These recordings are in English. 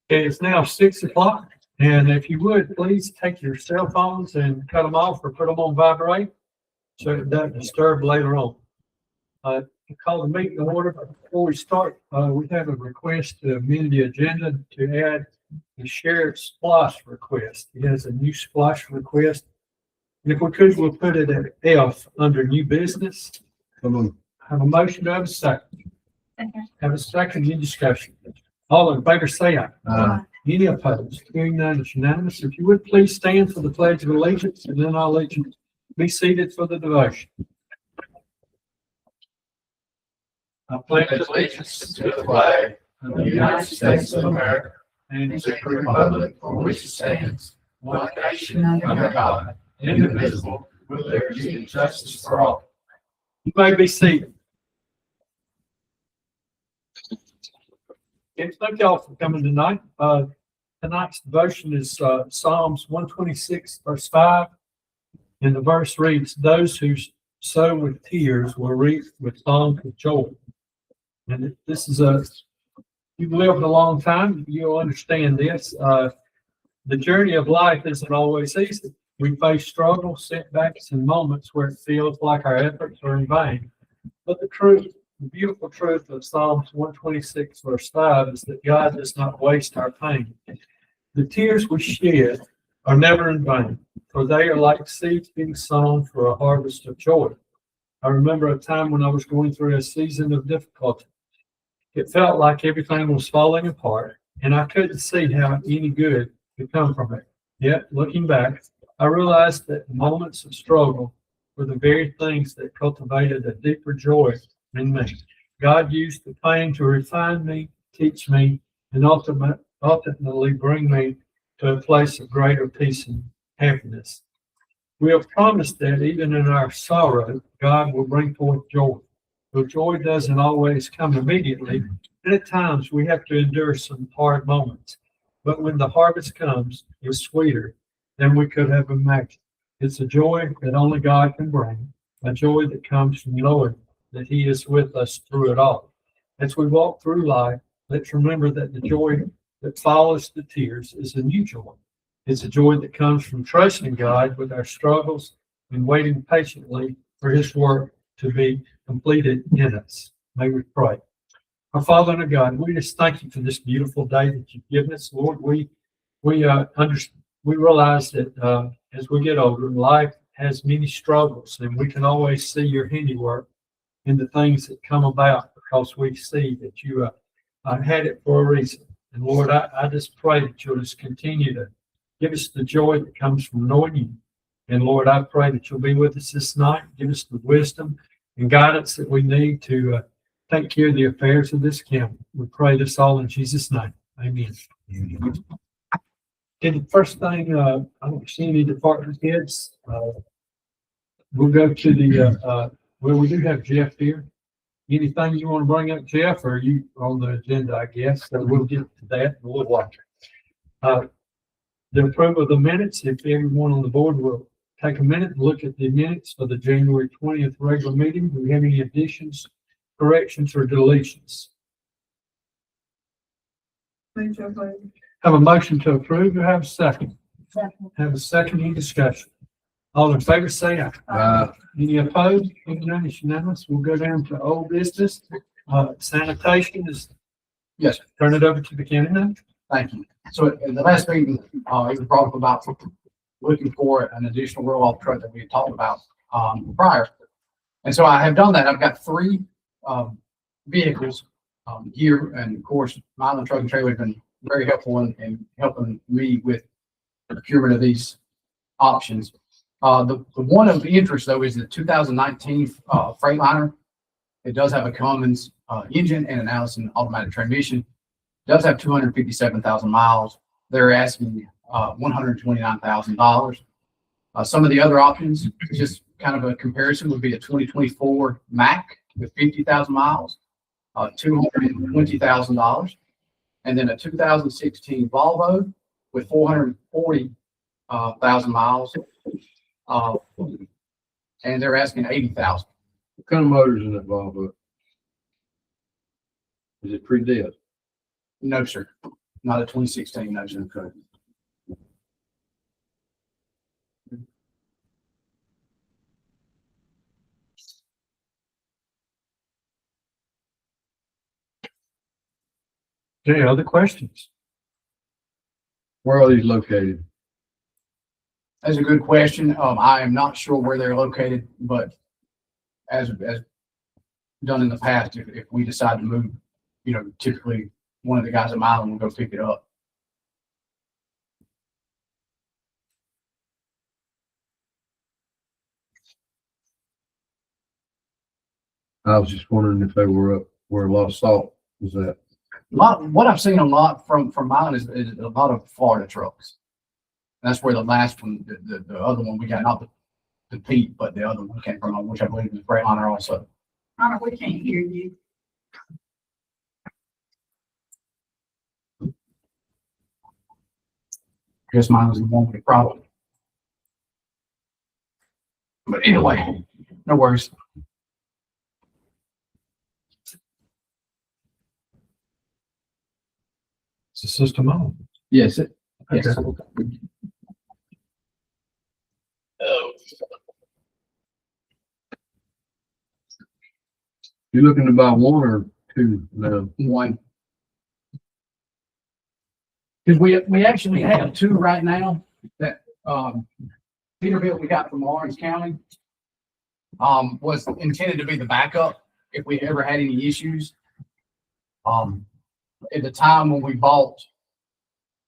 It's now 6 o'clock, and if you would, please take your cell phones and cut them off or put them on vibrate so it doesn't disturb later on. To call the meeting to order, but before we start, we have a request to amend the agenda to add the sheriff's splash request. He has a new splash request. And if we could, we'll put it at F under new business. Come on. Have a motion to have a second. Have a second, any discussion? All in favor say aye. Aye. Any opposed? Hearing none, it's unanimous. If you would please stand for the pledge of allegiance, and then I'll let you be seated for the devotion. I pledge Allegiance to the flag of the United States of America and to the republic for which it stands, one nation under God, indivisible, with liberty and justice for all. You may be seated. Okay, thank y'all for coming tonight. Tonight's devotion is Psalms 126, verse 5. And the verse reads, "Those who sow with tears will reap with songs of joy." And this is you've lived a long time, you'll understand this. The journey of life isn't always easy. We face struggles, setbacks, and moments where it feels like our efforts are in vain. But the truth, the beautiful truth of Psalms 126, verse 5 is that God does not waste our pain. The tears we shed are never in vain, for they are like seeds being sown for a harvest of joy. I remember a time when I was going through a season of difficulty. It felt like everything was falling apart, and I couldn't see how any good could come from it. Yet, looking back, I realized that the moments of struggle were the very things that cultivated a deeper joy in me. God used the pain to refine me, teach me, and ultimately bring me to a place of greater peace and happiness. We are promised that even in our sorrow, God will bring forth joy. But joy doesn't always come immediately, and at times we have to endure some hard moments. But when the harvest comes, it's sweeter than we could have imagined. It's a joy that only God can bring, a joy that comes from knowing that He is with us through it all. As we walk through life, let's remember that the joy that follows the tears is a new joy. It's a joy that comes from trusting God with our struggles and waiting patiently for His work to be completed in us. May we pray. Our Father and our God, we just thank you for this beautiful day that you've given us. Lord, we realize that as we get older, life has many struggles, and we can always see your handiwork in the things that come about because we see that you had it for a reason. And Lord, I just pray that you'll just continue to give us the joy that comes from knowing you. And Lord, I pray that you'll be with us this night. Give us the wisdom and guidance that we need to take care of the affairs of this county. We pray this all in Jesus' name. Amen. And the first thing, I don't see any department heads. We'll go to the, well, we do have Jeff here. Anything you want to bring up, Jeff, or are you on the agenda, I guess? So we'll get to that in a little while. The approval of the minutes, if everyone on the board will take a minute and look at the minutes for the January 20th regular meeting. Do we have any additions, corrections, or deletions? Have a motion to approve. Do I have a second? Second. Have a second. Any discussion? All in favor say aye. Any opposed? Hearing none, it's unanimous. We'll go down to old business. Sanitation is. Yes. Turn it over to the county now. Thank you. So in the last meeting, it was brought up about looking for an additional roll-off truck that we had talked about prior. And so I have done that. I've got 3 vehicles here, and of course, Milan Truck and Trailer have been very helpful in helping me with the procurement of these options. The one of interest, though, is the 2019 Freightliner. It does have a Cummins engine and an Allison automatic transmission. It does have 257,000 miles. They're asking $129,000. Some of the other options, just kind of a comparison, would be a 2024 Mack with 50,000 miles, $220,000, and then a 2016 Volvo with 440,000 miles, and they're asking $80,000. What kind of motors in that Volvo? Is it pre-dev? No, sir. Not a 2016, no, sir. Okay. Okay, other questions? Where are these located? That's a good question. I am not sure where they're located, but as done in the past, if we decide to move, typically one of the guys at Milan will go pick it up. I was just wondering if they were up where a lot of salt was at. What I've seen a lot from Milan is a lot of Florida trucks. That's where the last one, the other one we got, not the Pete, but the other one came from, which I believe is Freightliner also. Connor, we can't hear you. I guess mine was the one with the problem. But anyway, no worries. It's a system on. Yes. Okay. You looking to buy one or two now? One. Because we actually have two right now that Peterbilt we got from Lawrence County was intended to be the backup if we ever had any issues. At the time when we bought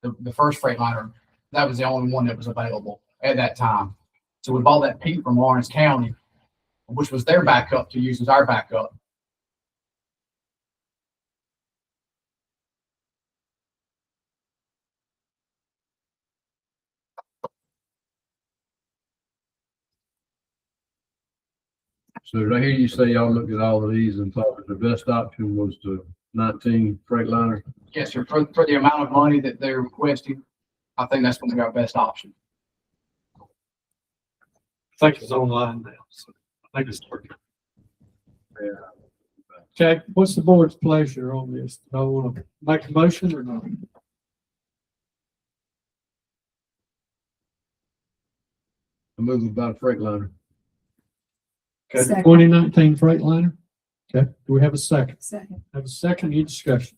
the first Freightliner, that was the only one that was available at that time. So we bought that Pete from Lawrence County, which was their backup to use as our backup. So did I hear you say y'all looked at all of these and thought that the best option was the 19 Freightliner? Yes, sir. For the amount of money that they're requesting, I think that's going to be our best option. I think it's online now, so I think it's working. Okay, what's the board's pleasure on this? Do I want to make a motion or not? I move about a Freightliner. Okay, Second. 2019 Freightliner. Okay, do we have a second? Second. Have a second, any discussion?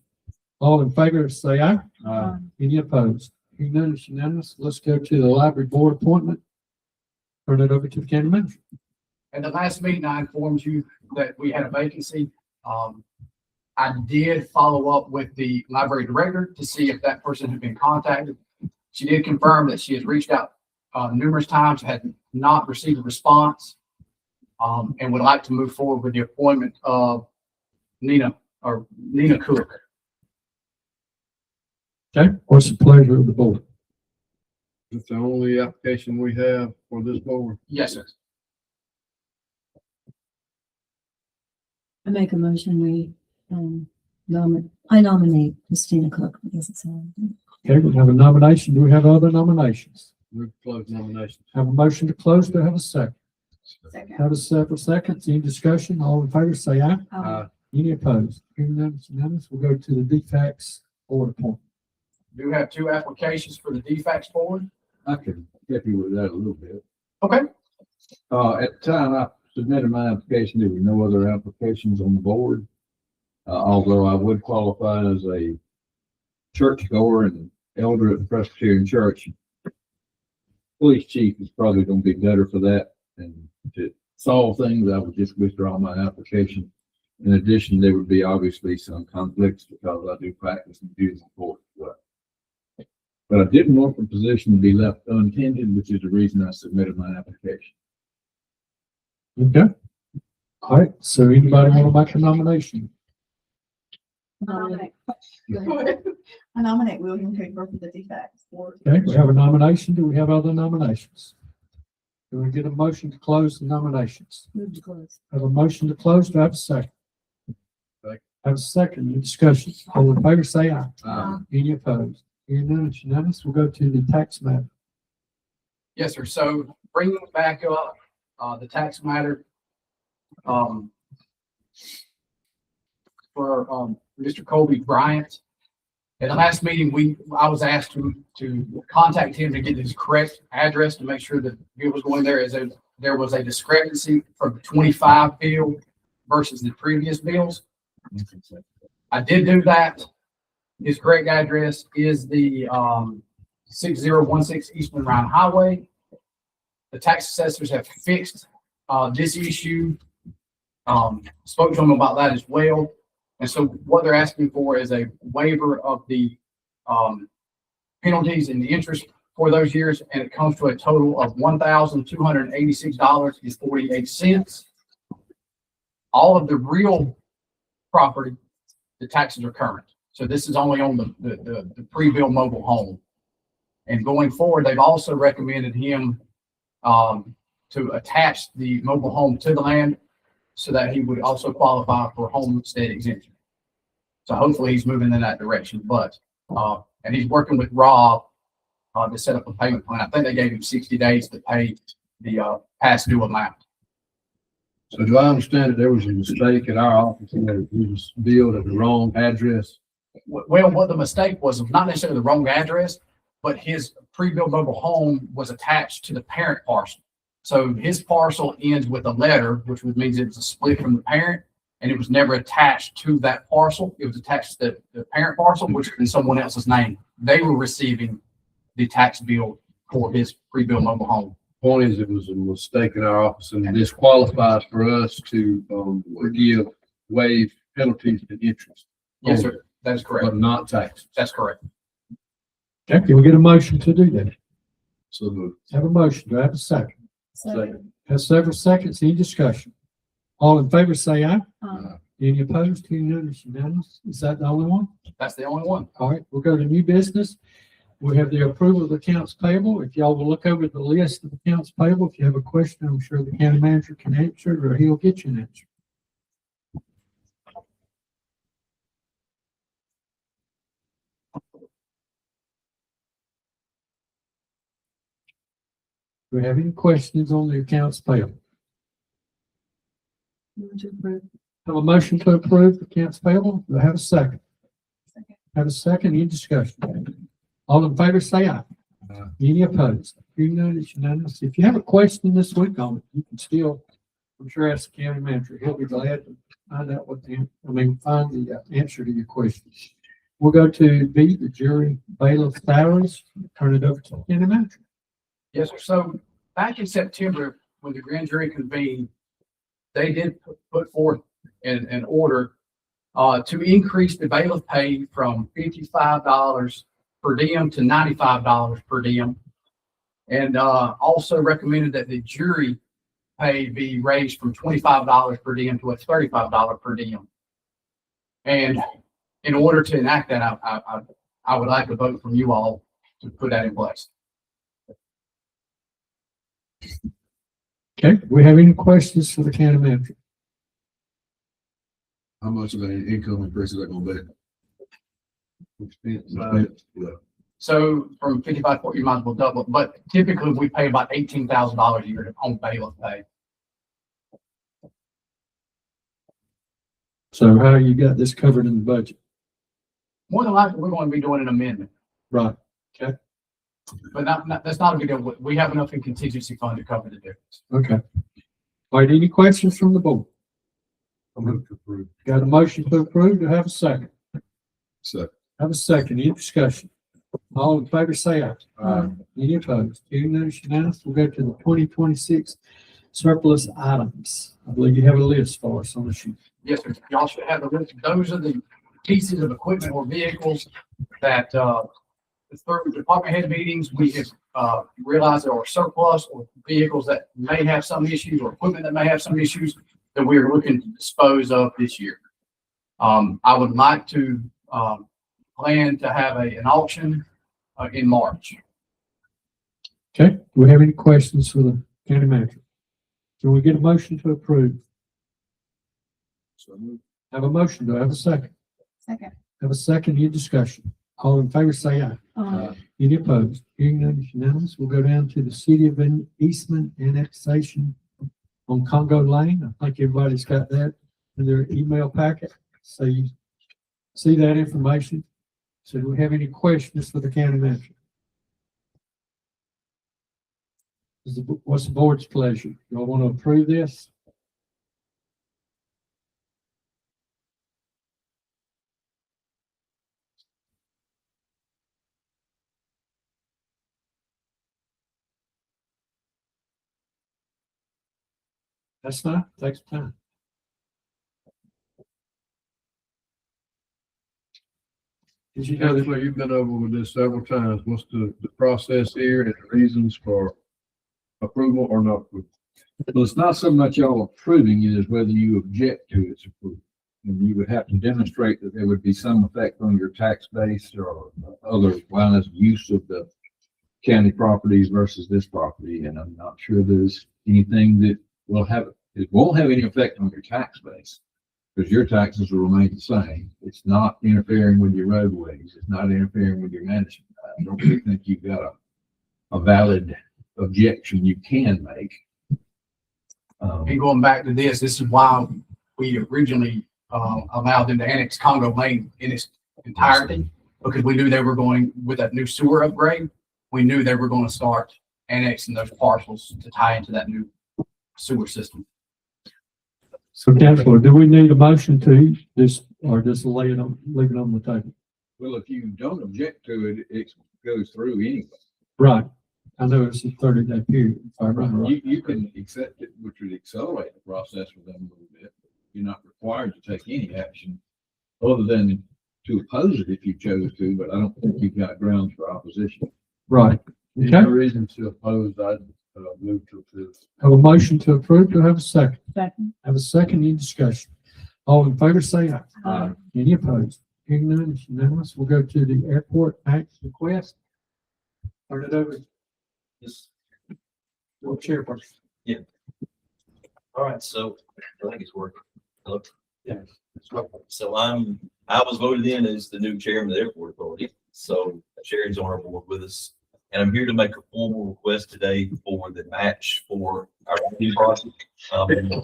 All in favor, say aye. Any opposed? Hearing none, it's unanimous. Let's go to the library board appointment. Turn it over to the county manager. At the last meeting, I informed you that we had a vacancy. I did follow up with the library director to see if that person had been contacted. She did confirm that she has reached out numerous times, had not received a response, and would like to move forward with the appointment of Nina Cook. Okay, what's the pleasure of the board? It's the only application we have for this board. Yes, sir. I make a motion, I nominate Christina Cook because it's on. Okay, we have a nomination. Do we have other nominations? We've closed nominations. Have a motion to close. Do I have a second? Second. Have a several seconds. Any discussion? All in favor, say aye. Uh, Any opposed? Hearing none, it's unanimous. We'll go to the defects board appointment. Do have two applications for the DFAX board. I can help you with that a little bit. Okay. At the time I submitted my application, there were no other applications on the board. Although I would qualify as a churchgoer and elder at the Presbyterian Church. Police chief is probably going to be better for that. And to solve things, I would just withdraw my application. In addition, there would be obviously some conflicts because I do practice in juvenile court as well. But I didn't want the position to be left untended, which is the reason I submitted my application. Okay. All right, so anybody want to make a nomination? I nominate William Cooper for the defects board. Okay, we have a nomination. Do we have other nominations? Do we get a motion to close the nominations? Move to close. Have a motion to close. Do I have a second? Second. Have a second. Any discussion? All in favor, say aye. Uh, Any opposed? Hearing none, it's unanimous. We'll go to the tax matter. Yes, sir. So bringing it back up, the tax matter, for Mr. Colby Bryant. At the last meeting, I was asked to contact him to get his correct address to make sure that bill was going there, as there was a discrepancy from the 25 bill versus the previous bills. I did do that. His correct address is the 6016 Eastman Rhine Highway. The tax assessors have fixed this issue. Spoke to them about that as well. And so what they're asking for is a waiver of the penalties and the interest for those years, and it comes to a total of $1,286.48. All of the real property, the taxes are current. So this is only on the pre-bill mobile home. And going forward, they've also recommended him to attach the mobile home to the land so that he would also qualify for homestead exemption. So hopefully he's moving in that direction, but, and he's working with Rob to set up a payment plan. I think they gave him 60 days to pay the past due amount. So do I understand that there was a mistake at our office and that it was billed at the wrong address? Well, what the mistake was not necessarily the wrong address, but his pre-built mobile home was attached to the parent parcel. So his parcel ends with a letter, which means it's a split from the parent, and it was never attached to that parcel. It was attached to the parent parcel, which is in someone else's name. They were receiving the tax bill for his pre-built mobile home. Point is, it was a mistake in our office, and this qualifies for us to waive penalties and interest. Yes, sir. That is correct. But not taxes. That's correct. Okay, can we get a motion to do that? So moved. Have a motion. Do I have a second? Second. Have several seconds. Any discussion? All in favor, say aye. Um, Any opposed? Hearing none, it's unanimous. Is that the only one? That's the only one. All right, we'll go to new business. We have the approval of accounts payable. If y'all will look over the list of accounts payable, if you have a question, I'm sure the county manager can answer it, or he'll get you an answer. Do we have any questions on the accounts payable? move to approve. Have a motion to approve the accounts payable. Do I have a second? Second. Have a second. Any discussion? All in favor, say aye. Aye. Any opposed? Hearing none, it's unanimous. If you have a question this week on it, you can still, I'm sure, ask the county manager. He'll be glad to find out find the answer to your question. We'll go to B, the jury bailiff salaries. Turn it over to the county manager. Yes, sir. So back in September, when the grand jury convened, they did put forth an order to increase the bailiff pay from $55 per diem to $95 per diem. And also recommended that the jury pay be raised from $25 per diem to a $35 per diem. And in order to enact that, I would like a vote from you all to put that in place. Okay, do we have any questions for the county manager? How much of an income increase is that gonna be? Yeah. So from 55 to 40, you might as well double it, but typically we pay about $18,000 a year on bailiff pay. So how you got this covered in the budget? More than likely, we're going to be doing an amendment, Right. but that's not a big deal. We have enough in contingency fund to cover the difference. Okay. All right, any questions from the board? I'm going to approve. Got a motion to approve, do I have a second? Second. Have a second, any discussion? All in favor, say aye. Aye. Any opposed? Hearing none, it's unanimous. We'll go to the 2026 surplus items. I believe you have a list for us on the sheet. Yes, sir. Y'all should have the list. Those are the pieces of equipment or vehicles that, through department head meetings, we have realized there are surplus or vehicles that may have some issues or equipment that may have some issues that we are looking to dispose of this year. I would like to plan to have an auction in March. Okay, do we have any questions for the county manager? Can we get a motion to approve? So moved. Have a motion, do I have a second? Second. Have a second, any discussion? All in favor, say aye. Any opposed? Hearing none, it's unanimous. We'll go down to the City of Eastman annexation on Congo Lane. I think everybody's got that in their email packet. So you see that information. So do we have any questions for the county manager? What's the board's pleasure? You all want to approve this? That's fine. Takes time. Did you know that? Councilman, you've been over with this several times. What's the process here and the reasons for approval or not approval? Well, it's not so much y'all approving it as whether you object to its approval. And you would have to demonstrate that there would be some effect on your tax base or otherwise use of the county properties versus this property. And I'm not sure there's anything that it won't have any effect on your tax base because your taxes will remain the same. It's not interfering with your roadways. It's not interfering with your management. I don't really think you've got a valid objection you can make. And going back to this is why we originally allowed them to annex Congo Lane in its entirety, because we knew they were going with that new sewer upgrade. We knew they were going to start annexing those parcels to tie into that new sewer system. So Councilor, do we need a motion to this or just leave it on the table? Well, if you don't object to it, it goes through anyway. Right. I know it's a 30-day period. If I remember right. You can accept it, which would accelerate the process with them a little bit. You're not required to take any action other than to oppose it if you chose to, but I don't think you've got grounds for opposition. Right. Any Okay. reason to oppose? I'd move to approve. Have a motion to approve. Do I have a second? Second. Have a second in discussion. All in favor, say aye. Aye. Any opposed? Hearing none, it's unanimous. We'll go to the airport tax request. Turn it over. Yes. Your chairperson. All right, so I think it's working. Hello? Yeah. So I was voted in as the new chairman of the airport authority. So Sherry's on our board with us. And I'm here to make a formal request today for the match for our new project. You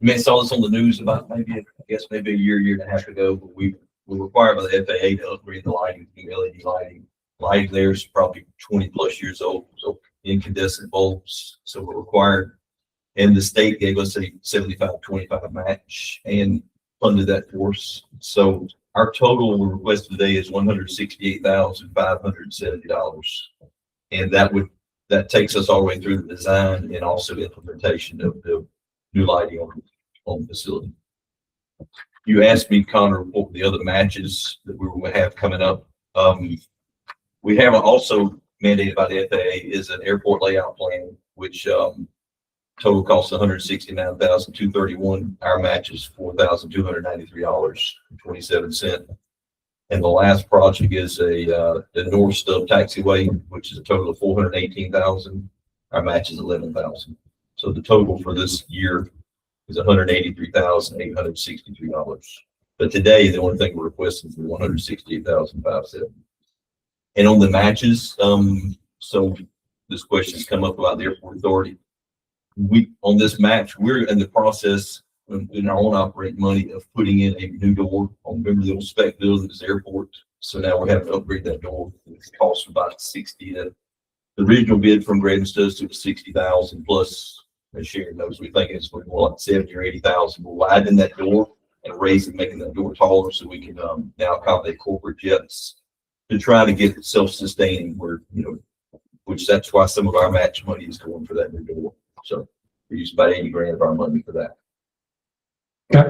may have saw this on the news about maybe a year and a half ago, but we were required by the FAA to upgrade the lighting, the LED lighting. Lighting there is probably 20 plus years old, so incandescent bulbs. So we're required. And the state gave us a 75-25 match and funded that for us. So our total request today is $168,570. And that takes us all the way through the design and also implementation of the new lighting on the facility. You asked me, Connor, what were the other matches that we will have coming up. We have also mandated by the FAA is an airport layout plan, which total cost $169,231. Our match is $4,293.27. And the last project is the North Stub Taxiway, which is a total of $418,000. Our match is $11,000. So the total for this year is $183,863. But today, the only thing we're requesting is $168,570. And on the matches, so this question's come up about the airport authority. On this match, we're in the process in our own operating money of putting in a new door on, remember the old spec building at this airport. So now we're having to upgrade that door. It costs about 60. The original bid from Graydon Studs to 60,000 plus, as Sharon knows, we think it's more like 70 or 80,000. We're widening that door and raising, making that door taller so we can now accommodate corporate jets to try to get it self-sustaining where, which that's why some of our match money is going for that new door. So we use about 80 grand of our money for that. Okay.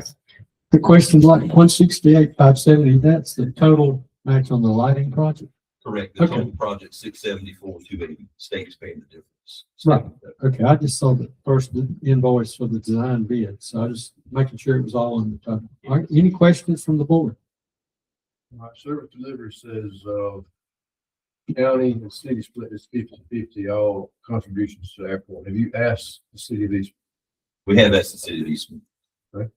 The question's like 168,570. That's the total match on the lighting project. Correct. The Okay. total project 674,280. State's paying the difference. Right. Okay. I just saw the first invoice for the design bid, so I just making sure it was all in the total. All right. Any questions from the board? All right, service delivery says, county and city split is 50-50, all contributions to the airport. Have you asked the city of Eastman? We have asked the city of Eastman. Okay.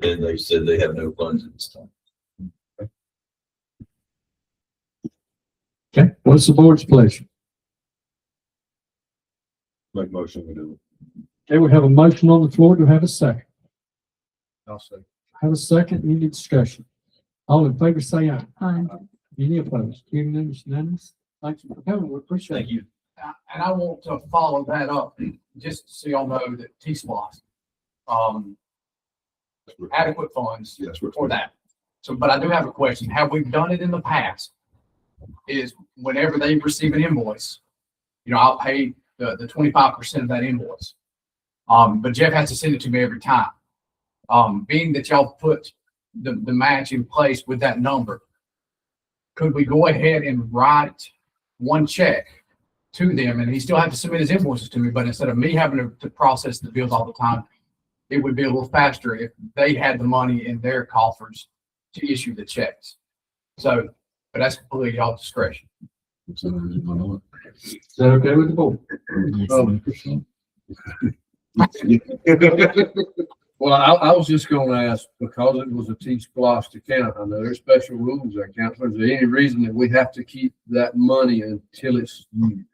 And they said they have no funds at this time. Okay. What's the board's pleasure? Make motion we do. Okay, we have a motion on the floor. Do we have a second? I'll say. Have a second, any discussion? All in favor, say aye. Aye. Any opposed? Hearing none, it's unanimous. Thank you for coming, we appreciate Thank it. you. And I want to follow that up, just so y'all know that T-Splosh, adequate funds Yes, for that. So, but I do have a question. Have we done it in the past? Is whenever they receive an invoice, I'll pay the 25% of that invoice. But Jeff has to send it to me every time. Being that y'all put the match in place with that number, could we go ahead and write one check to them, and he still have to submit his invoices to me, but instead of me having to process the bills all the time, it would be a little faster if they had the money in their coffers to issue the checks. So, but that's completely y'all's discretion. Is that okay with the board? Well, I was just gonna ask, because it was a T-Splosh account, I know there's special rules that account, is there any reason that we have to keep that money until it's used?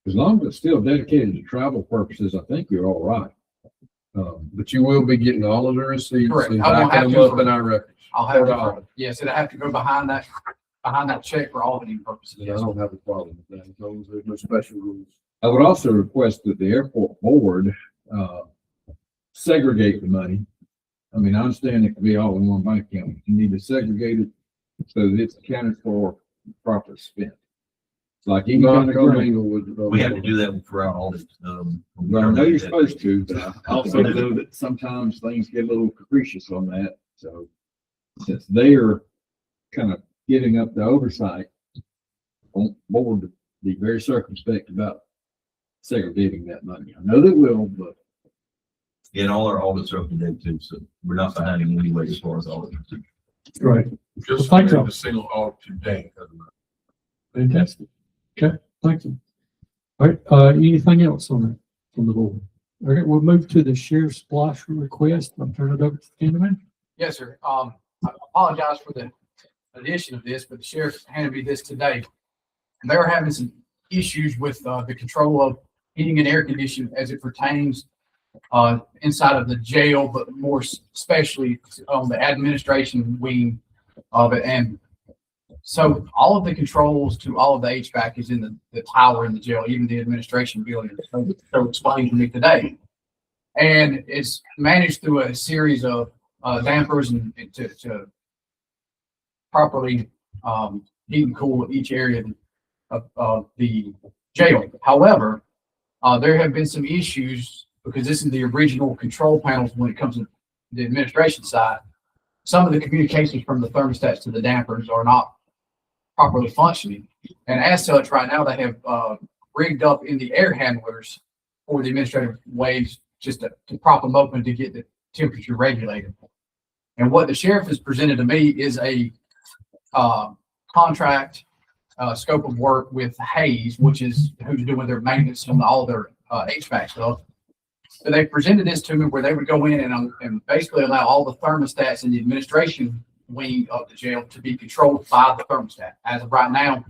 As long as it's still dedicated to travel purposes, I think you're all right. But you will be getting all of the receipts Correct. and I won't backing have them to up in our records. I'll have $4. to, yes, it'll have to go behind that check for auditing purposes. I Yes. don't have a problem with that, as long as there's no special rules. I would also request that the airport board, segregate the money. I mean, I understand it can be all in one bank account. but You need to segregate it so that it's accounted for, proper spent. It's like any Not kind of grant. commingle with. We have to do that throughout all this. Well, I know you're supposed to, but I also know that sometimes things get a little capricious on that. So since they're kind of giving up the oversight, on board to be very circumspect about segregating that money. I know they will, but And all our audits are up to date too, so we're not behind in any way as far as audits. Right. Just Well, thank you. the single audit today. Fantastic. Okay, thank you. All right, anything else on that from the board? All right, we'll move to the sheriff's splash request. I'll turn it over to Candyman. Yes, sir. I apologize for the addition of this, but the sheriff handed me this today. And they were having some issues with the control of heating and air conditioning as it pertains inside of the jail, but more especially on the administration wing of it. And so all of the controls to all of the HVAC is in the tower in the jail, even the administration building. So explained to me today. And it's managed through a series of dampers and to properly heat and cool each area of the jail. However, there have been some issues because this is the original control panels when it comes to the administration side. Some of the communications from the thermostats to the dampers are not properly functioning. And as such, right now they have rigged up in the air handlers for the administrative waves just to prop them open to get the temperature regulated. And what the sheriff has presented to me is a contract scope of work with Hayes, which is who's doing their maintenance on all their HVAC stuff. So they presented this to me where they would go in and basically allow all the thermostats in the administration wing of the jail to be controlled by the thermostat. As of right now,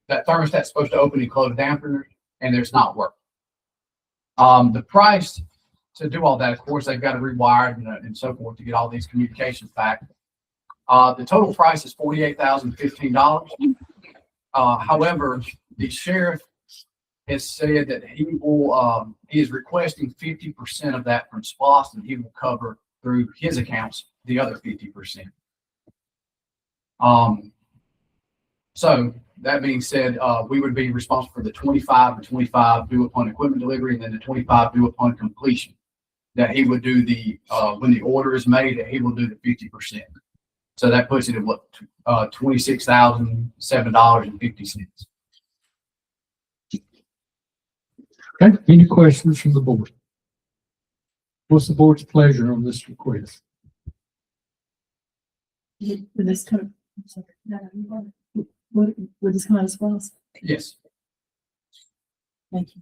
that thermostat's supposed to open and close dampeners, and there's not work. The price to do all that, of course, they've got to rewire and so forth to get all these communications back. The total price is $48,015. However, the sheriff has said that he is requesting 50% of that from SPOS, and he will cover through his accounts the other 50%. So that being said, we would be responsible for the 25 due upon equipment delivery, and then the 25 due upon completion. That he would do when the order is made, that he will do the 50%. So that puts it at what, $26,007.50. Okay, any questions from the board? What's the board's pleasure on this request? Would this come, would this come out as well? Yes. Thank you.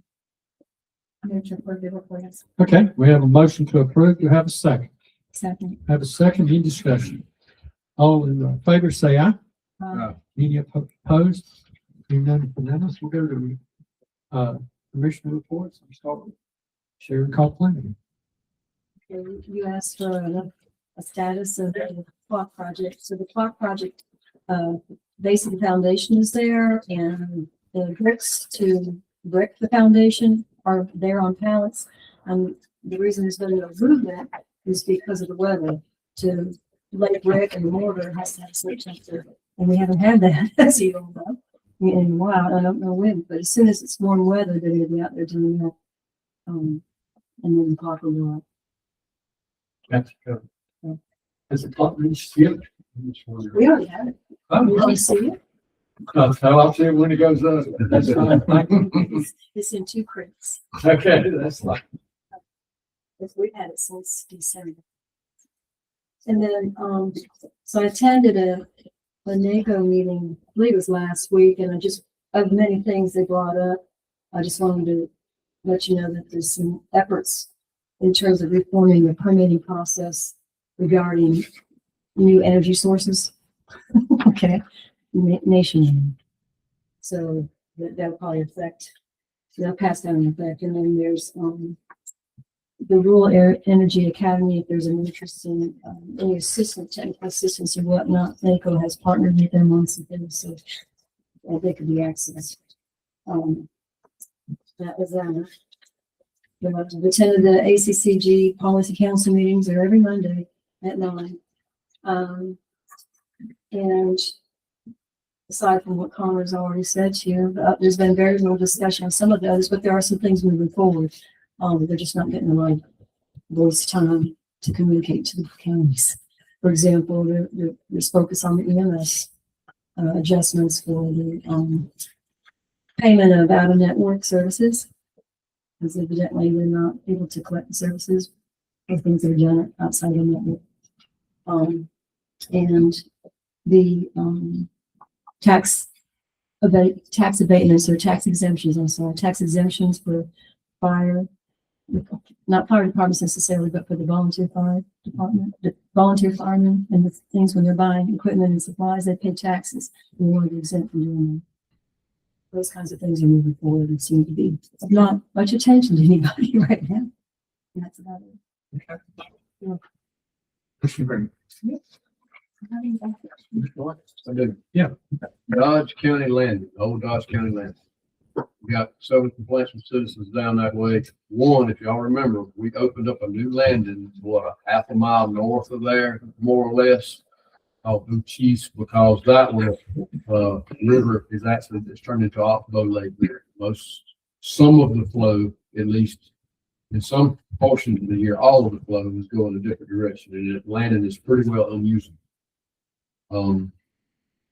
I'm going to approve the request. Okay, we have a motion to approve. Do you have a second? Second. Have a second, any discussion? All in favor, say aye. Aye. Any opposed? Hearing none, unanimous. We'll go to Commissioner reports, I'm starting. Sharon Copeland. You asked for a status of the clock project. So the clock project, basic foundation is there and the bricks to brick the foundation are there on pallets. The reason it's going to remove that is because of the weather. To lay brick and mortar has to have sleep temperature. And we haven't had that, as you all know, in a while. I don't know when, but as soon as it's warm weather, they're going to be out there doing that. And then the clock will go up. That's good. Has the clock been skipped? We already have it. Oh, You really? can see it. So I'll see it when it goes up. That's fine. Thank you. It's in two crates. Okay, that's like, We've had it since December. And then, so I attended a NACO meeting, I believe it was last week, and of many things they brought up, I just wanted to let you know that there's some efforts in terms of reforming the permitting process regarding new energy sources. Okay, nationwide. So that'll probably that'll pass down in effect. And then there's, the Rural Energy Academy, if there's an interest in any technical assistance or whatnot, NACO has partnered with them on some things, so they could be accessed. That was the 10 of the ACCG Policy Council meetings are every Monday at 9. And aside from what Connor's already said to you, there's been very little discussion on some of those, but there are some things moving forward. They're just not getting the right voice time to communicate to the counties. For example, there's focus on the EMS adjustments for the payment of out-of-network services, because evidently they're not able to collect the services for things that are done outside the network. And the tax abatements or tax exemptions, tax exemptions for fire, not fire departments necessarily, but for the volunteer fire department, the volunteer firemen and the things when they're buying equipment and supplies, they pay taxes. We want to be exempt from doing that. Those kinds of things are moving forward and seem to be of not much attention to anybody right now. And that's about it. I do. Yeah. Dodge County Landing, old Dodge County Landing. We got several complaints from citizens down that way. One, if y'all remember, we opened up a new landing, a half a mile north of there, more or less, called Uchis, because that one, river is actually, it's turned into Oxbow Lake there. Some of the flow, at least in some portions of the year, all of the flow is going a different direction, and the landing is pretty well unusable.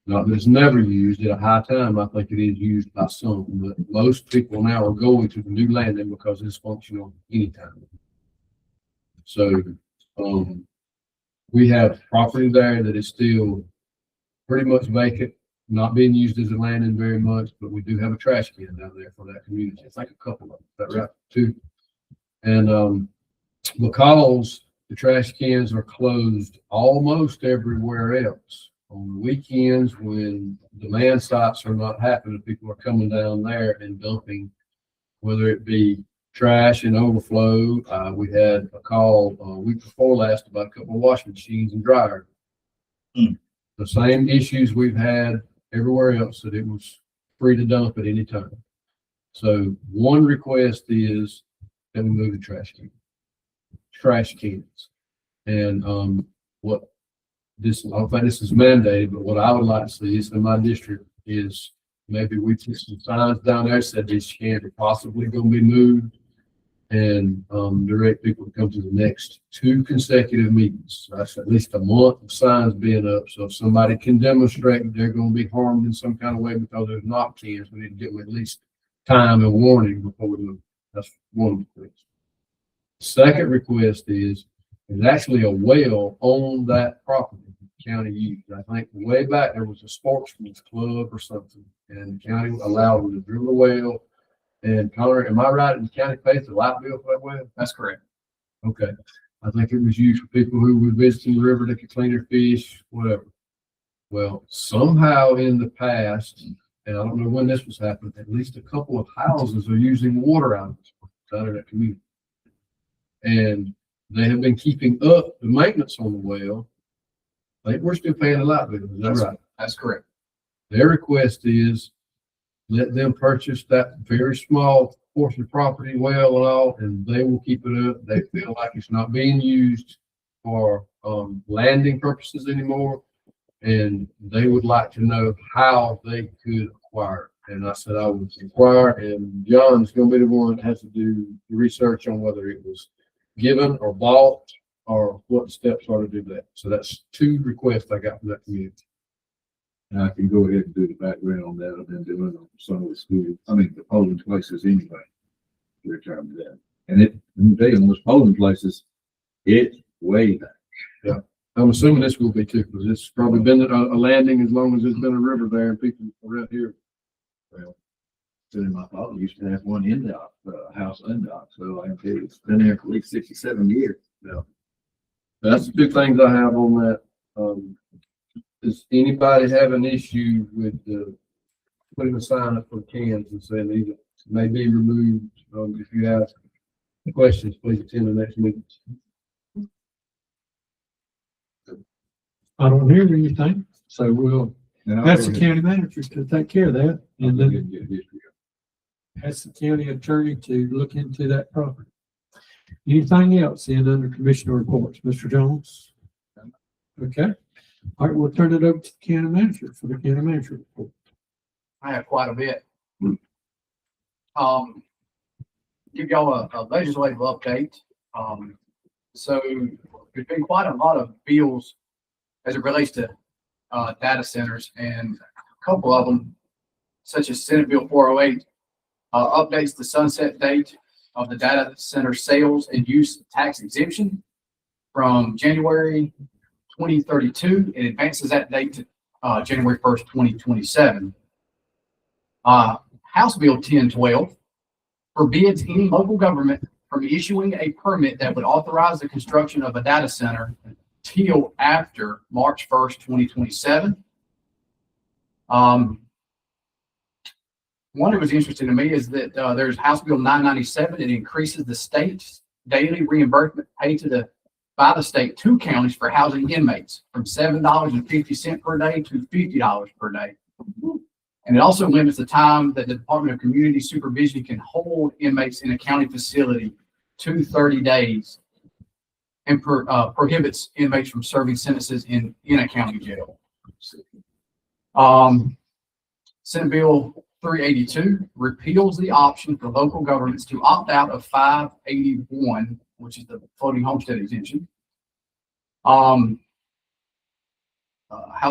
Not that it's never used at a high time. I think it is used by some, but most people now are going to the new landing because it's functional anytime. So, we have property there that is still pretty much vacant, not being used as a landing very much, but we do have a trash can down there for that community. It's like a couple of them, is that right? 2. And, because the trash cans are closed almost everywhere else, on the weekends when demand sites are not happening, people are coming down there and dumping, whether it be trash and overflow. We had a call a week before last about a couple of washing machines and dryers. The same issues we've had everywhere else, that it was free to dump at any time. So one request is that we move the trash cans. And I don't think this is mandated, but what I would like to see is in my district is maybe we put some signs down there said this can are possibly going to be moved, and direct people to come to the next 2 consecutive meetings. So that's at least a month of signs being up. So if somebody can demonstrate that they're going to be harmed in some kind of way because there's not cans, we need to give them at least time and warning before we move. That's one of the things. Second request is there's actually a well on that property the county used. I think way back there was a sportsman's club or something, and the county allowed them to drill a well. And Connor, am I right? In the county pays the light bill for that well? That's correct. Okay. I think it was used for people who were visiting the river. They could clean their fish, whatever. Well, somehow in the past, and I don't know when this was happening, at least a couple of houses are using water out of that community. And they have been keeping up the maintenance on the well. I think we're still paying the light bill, is that right? That's correct. Their request is let them purchase that very small portion of property, well and all, and they will keep it up. They feel like it's not being used for landing purposes anymore. And they would like to know how they could acquire it. And I said I would inquire, and John's gonna be the one that has to do the research on whether it was given or bought or what the steps are to do that. So that's 2 requests I got from that community. And I can go ahead and do the background on that. I've been doing on some of the schools, the polling places anyway. Every time that. And on those polling places, it's way back. I'm assuming this will be too, because it's probably been a landing as long as there's been a river there and people around here. Well, my father used to have one in dock, house undocked, so I can tell you, it's been there for at least 67 years. That's the 2 things I have on that. Does anybody have an issue with putting a sign up for cans and saying these may be removed? If you have questions, please attend the next meeting. I don't hear anything, so we'll, And I'll that's the go county manager to take care of that. ahead And and then get history. that's the county attorney to look into that property. Anything else in under commissioner reports, Mr. Jones? Okay, all right, we'll turn it over to the county manager for the county manager report. I have quite a bit. Give y'all a legislative update. So there's been quite a lot of bills as it relates to data centers, and a couple of them, such as Senate Bill 408, updates the sunset date of the data center sales and use tax exemption from January 2032. It advances that date to January 1st, 2027. House Bill 1012 forbids any local government from issuing a permit that would authorize the construction of a data center until after March 1st, 2027. One that was interesting to me is that there's House Bill 997. It increases the state's daily reimbursement paid by the state to counties for housing inmates from $7.50 per day to $50 per day. And it also limits the time that the Department of Community Supervision can hold inmates in a county facility to 30 days and prohibits inmates from serving sentences in a county jail. Senate Bill 382 repeals the option for local governments to opt out of 581, which is the floating homestead exemption. House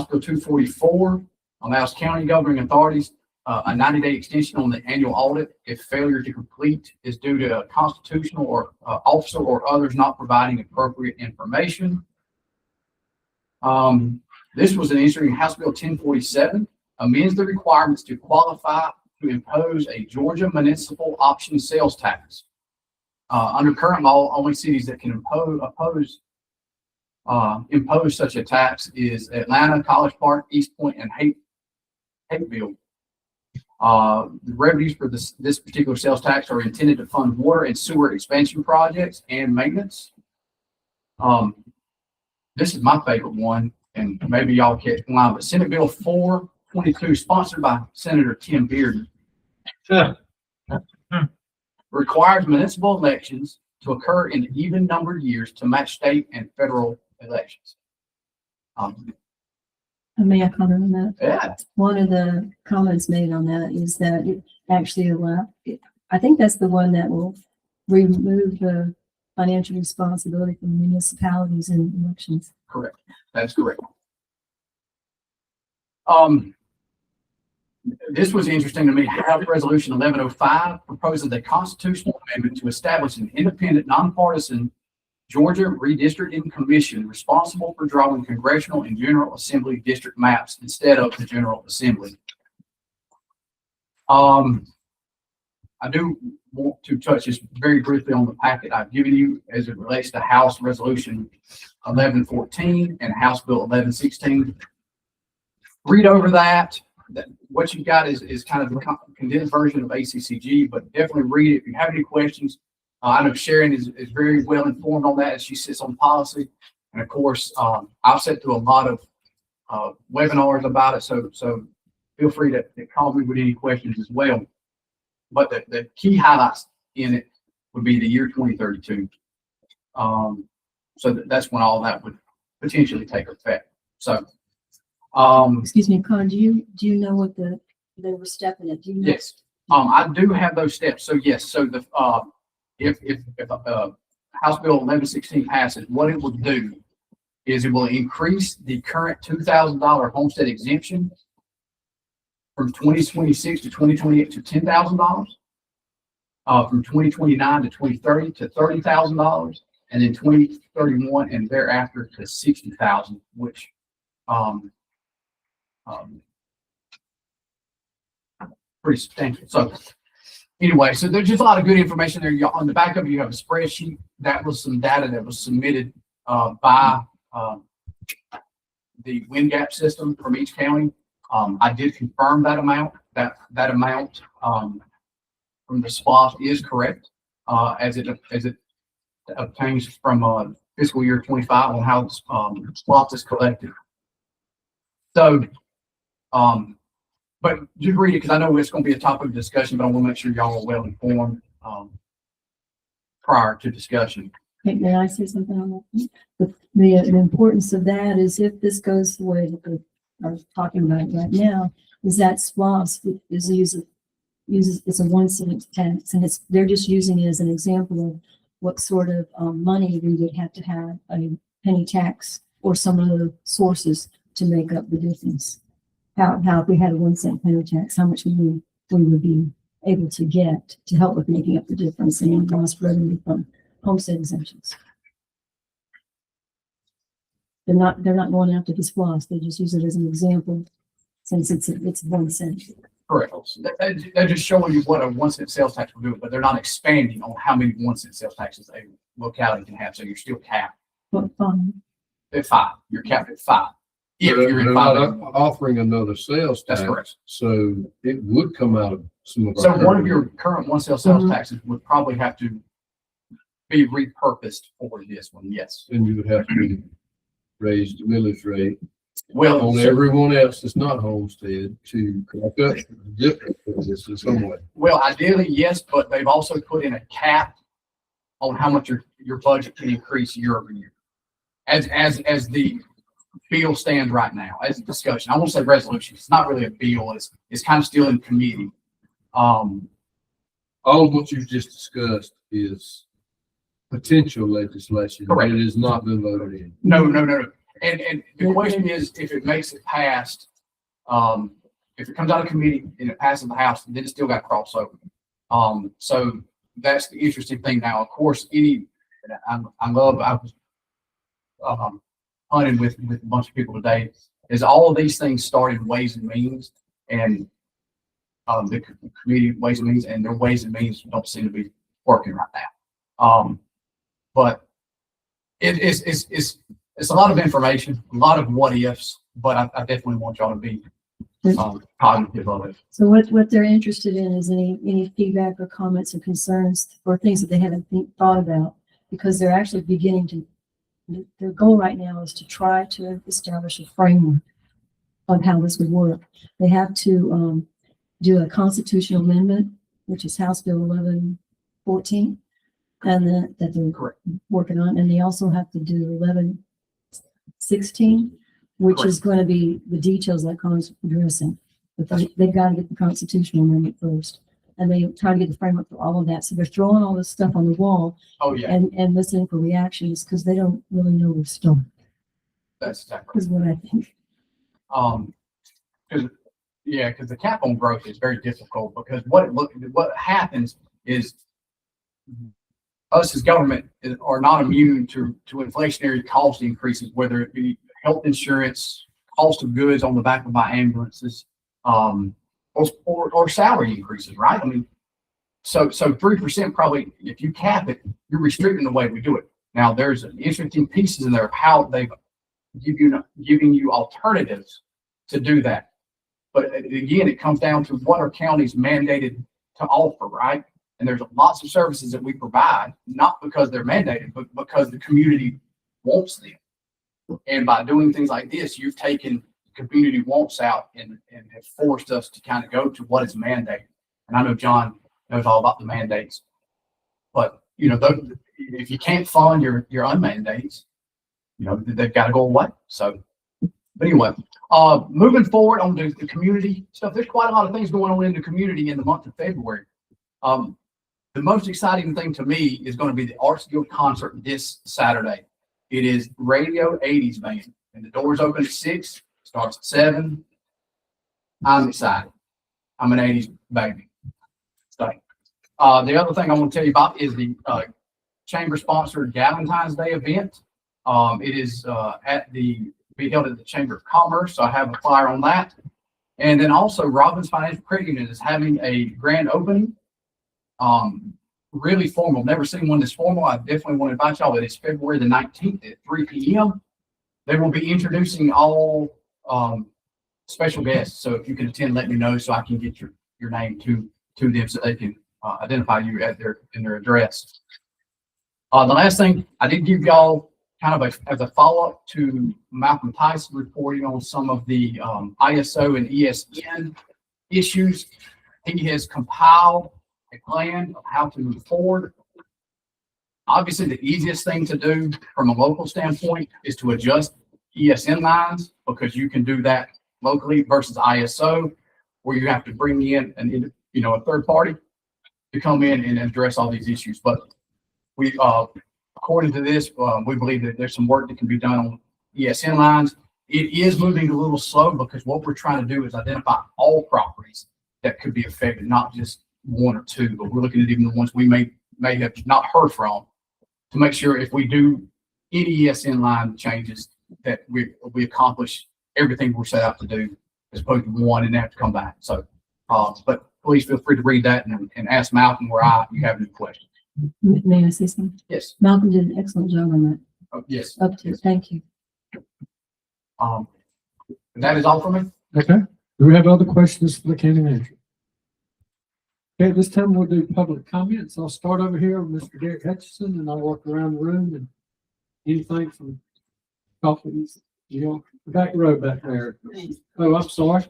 Bill 244 allows county governing authorities a 90-day extension on the annual audit if failure to complete is due to a constitutional or officer or others not providing appropriate information. This was an interesting House Bill 1047, amends the requirements to qualify to impose a Georgia municipal option sales tax. Under current law, only cities that can impose such a tax is Atlanta, College Park, East Point, and Hapeville. The revenues for this particular sales tax are intended to fund water and sewer expansion projects and maintenance. This is my favorite one, and maybe y'all catch the line, but Senate Bill 422, sponsored by Senator Tim Bearden, requires municipal elections to occur in even numbered years to match state and federal elections. May I comment on that? Yeah, One of the comments made on that is that it actually I think that's the one that will remove the financial responsibility from municipalities in elections. correct. That's correct. This was interesting to me. House Resolution 1105 proposes a constitutional amendment to establish an independent, nonpartisan Georgia Redistricting Commission responsible for drawing congressional and General Assembly district maps instead of the General Assembly. I do want to touch just very briefly on the packet I've given you as it relates to House Resolution 1114 and House Bill 1116. Read over that. what you got is kind of the condensed version of ACCG, but definitely read it. If you have any questions, I know Sharon is very well informed on that as she sits on policy. And of course, I've sat through a lot of webinars about it. So feel free to call me with any questions as well. But the key highlights in it would be the year 2032. So that's when all that would potentially take effect. So, Excuse me, Con, do you know what they were stepping at? Do you know? yes, I do have those steps. So yes, so the if House Bill 1116 passes, what it will do is it will increase the current $2,000 homestead exemption from 2026 to 2028 to $10,000, from 2029 to 2030 to $30,000, and then 2031 and thereafter to 60,000, which pretty substantial. So anyway, so there's just a lot of good information there. On the back of it, you have a spreadsheet. That was some data that was submitted by the wind gap system from each county. I did confirm that amount. That amount from the SPOS is correct, as it obtains from fiscal year 25 on how the SPOS is collected. So, but just read it because I know it's going to be a topic of discussion, but I want to make sure y'all are well informed prior to discussion. Okay, may I say something on that? The importance of that is if this goes the way that we are talking about it right now, is that SPOS is uses it's a 1 cent tax, and they're just using it as an example of what sort of money we would have to have a penny tax or some other sources to make up the difference. How if we had a 1 cent penny tax, how much we would be able to get to help with making up the difference in lost revenue from homestead exemptions. They're not going after the SPOS. They just use it as an example since it's 1 cent. Correct. They're just showing you what a 1 cent sales tax will do, but they're not expanding on how many 1 cent sales taxes a locality can have. So you're still capped But at 5. You're capped at 5. If They're you're in not 5. offering another sales tax. That's correct. So it would come out of some of our. So one of current- your current one sales sales Mhm. taxes would probably have to be repurposed for this one. Yes. And you would have to raise the millage rate Well, on so- everyone else that's not homestead to correct up the difference in this in some way. well, ideally, yes, but they've also put in a cap on how much your budget can increase year over year. As the bill stands right now, as a discussion, I won't say resolution. It's not really a bill. It's kind of still in committee. All of what you've just discussed is potential legislation. Correct. It has not been voted in. No. And the question is, if it makes it past, if it comes out of committee and it passes the House, then it still got crossover. So that's the interesting thing. Now, of course, I was hunting with a bunch of people today, is all of these things start in Ways and Means, and the committee Ways and Means, and their Ways and Means don't seem to be working right now. But it's a lot of information, a lot of what ifs, but I definitely want y'all to be cognitive of it. So what they're interested in is any feedback or comments or concerns or things that they haven't thought about, because they're actually beginning to, their goal right now is to try to establish a framework on how this would work. They have to do a constitutional amendment, which is House Bill 1114, and that they're Correct. working on, and they also have to do 1116, which is going to be the details that Connor's addressing. But they've got to get the constitutional amendment first, and they try to get the framework for all of that. So they're throwing all this stuff on the wall Oh, yeah, and listening for reactions because they don't really know where to start, that's exactly. is what I think. Because the cap on growth is very difficult, because what happens is us as government are not immune to inflationary cost increases, whether it be health insurance, cost of goods on the back of my ambulances, or salary increases, right? I mean, so 3% probably, if you cap it, you're restricting the way we do it. Now, there's interesting pieces in there of how they've giving you alternatives to do that. But again, it comes down to what are counties mandated to offer, right? And there's lots of services that we provide, not because they're mandated, but because the community wants them. And by doing things like this, you've taken community wants out and have forced us to kind of go to what is mandated. And I know John knows all about the mandates, but if you can't fund your unmandates, they've got to go away. So, but anyway, moving forward on the community stuff, there's quite a lot of things going on in the community in the month of February. The most exciting thing to me is going to be the Arts Guild concert this Saturday. It is Radio 80s Band, and the doors open at 6, starts at 7. I'm excited. I'm an 80s baby. So, the other thing I want to tell you about is the chamber-sponsored Valentine's Day event. It is be held at the Chamber of Commerce, so I have a flyer on that. And then also, Robbins Financial Credit Union is having a grand opening. Really formal. Never seen one this formal. I definitely want to invite y'all. It is February the 19th at 3 p.m. They will be introducing all special guests. So if you can attend, let me know so I can get your name to them so they can identify you at in their address. The last thing I did give y'all kind of as a follow-up to Malcolm Tyson reporting on some of the ISO and ESN issues. He has compiled a plan of how to move forward. Obviously, the easiest thing to do from a local standpoint is to adjust ESN lines, because you can do that locally versus ISO, where you have to bring in a third party to come in and address all these issues. But we, according to this, we believe that there's some work that can be done on ESN lines. It is moving a little slow because what we're trying to do is identify all properties that could be affected, not just one or two, but we're looking at even the ones we may have not heard from, to make sure if we do any ESN line changes that we accomplish everything we're set out to do, as opposed to one and have to come back. So, but please feel free to read that and ask Malcolm you have any questions. May I say something? Yes. Malcolm did an excellent job on that. Oh, yes. Up to, thank you. That is all for me. Okay. Do we have other questions for the county manager? Okay, this time we'll do public comments. I'll start over here with Mr. Derek Hutchison, and I'll walk around the room and anything from coffees, back row back there. Oh, I'm sorry.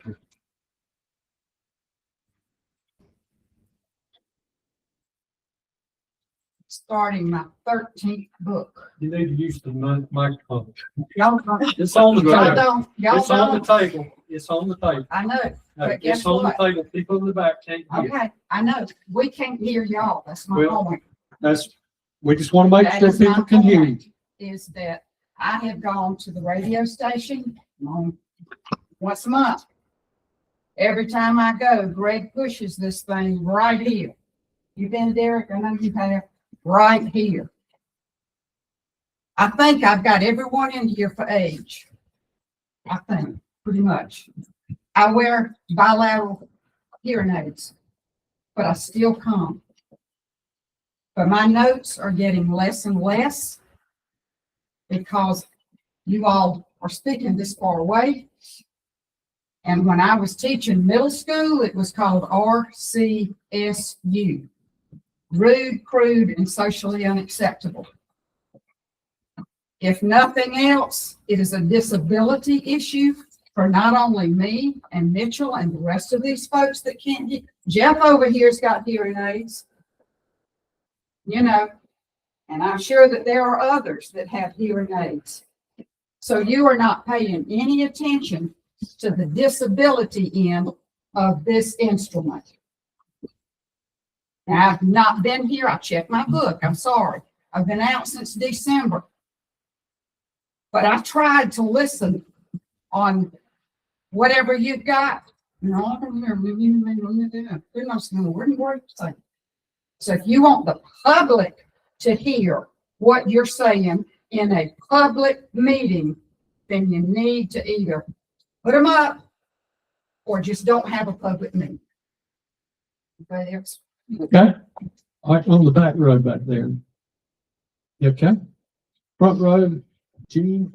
Starting my 13th book. You need to use the microphone. Y'all don't, It's on the y'all table. don't, y'all It's on the don't. table. It's on the table. I know, but guess It's on the what? table. People in the back can't hear. Okay, I know. We can't hear y'all. That's my Well, point. We just want to make That sure is my people can hear you. point, is that I have gone to the radio station once a month. Every time I go, Greg pushes this thing right here. You've been, Derek? I know you have. Right here. I think I've got everyone in here for age. I think, pretty much. I wear bilateral hearing aids, but I still come. But my notes are getting less and less because you all are speaking this far away. And when I was teaching middle school, it was called RCSU. Rude, crude, and socially unacceptable. If nothing else, it is a disability issue for not only me and Mitchell and the rest of these folks that can't hear. Jeff over here's got hearing aids, and I'm sure that there are others that have hearing aids. So you are not paying any attention to the disability end of this instrument. Now, I've not been here. I checked my book. I'm sorry. I've been out since December. But I tried to listen on whatever you've got. So if you want the public to hear what you're saying in a public meeting, then you need to either put them up or just don't have a public meeting. Anybody else? Okay. All right, on the back row back there. You okay? Front row, Gene.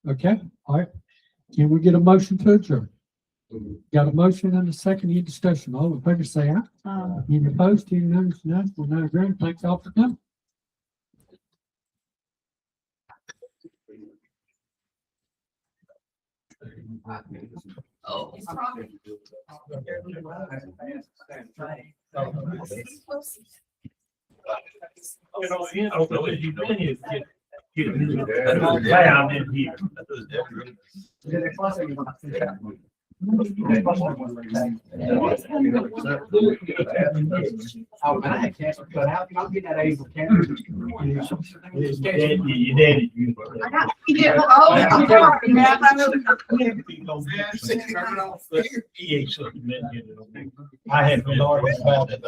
Okay, all right. Can we get a motion to adjourn? Got a motion and a second, any discussion, all in favor say aye. Any opposed, hearing none, it's none, we're not adjourned, thanks all for coming. Oh, it's probably. Down in here. Oh, man, I had cancer cut out. I'll get that April cancer. You did it. I had been already about it.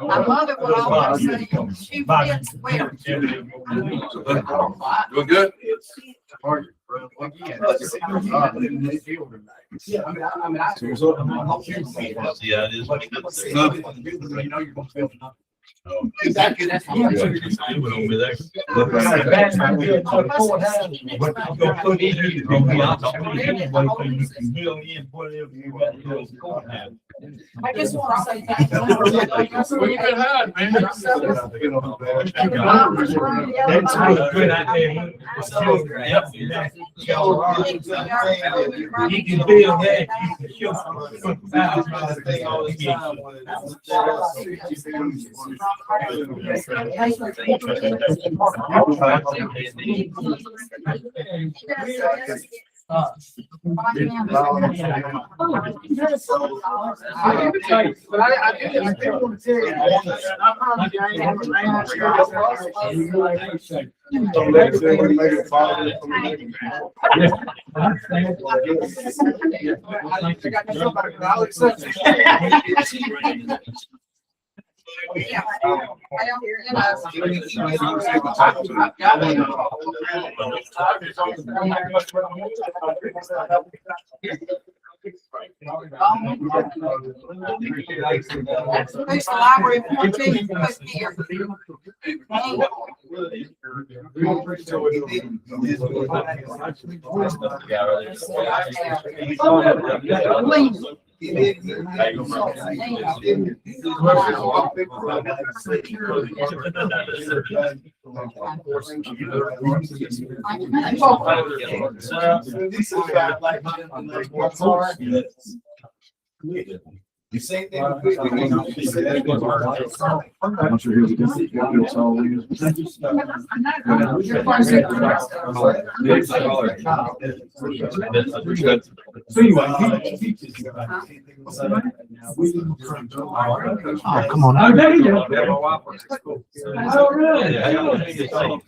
My mother would always say, she fits well. Doing good? Yeah, I mean, I Yeah, it is. you know you're gonna feel enough. Exactly, that's. It went over there. I just want to say thank You can feel that. Who's the library 14 put here? You say that. I'm sure he'll get it's all these. So anyway, Oh, come on. Oh, there you go. he- Oh, really? Yeah, I don't think it's safe.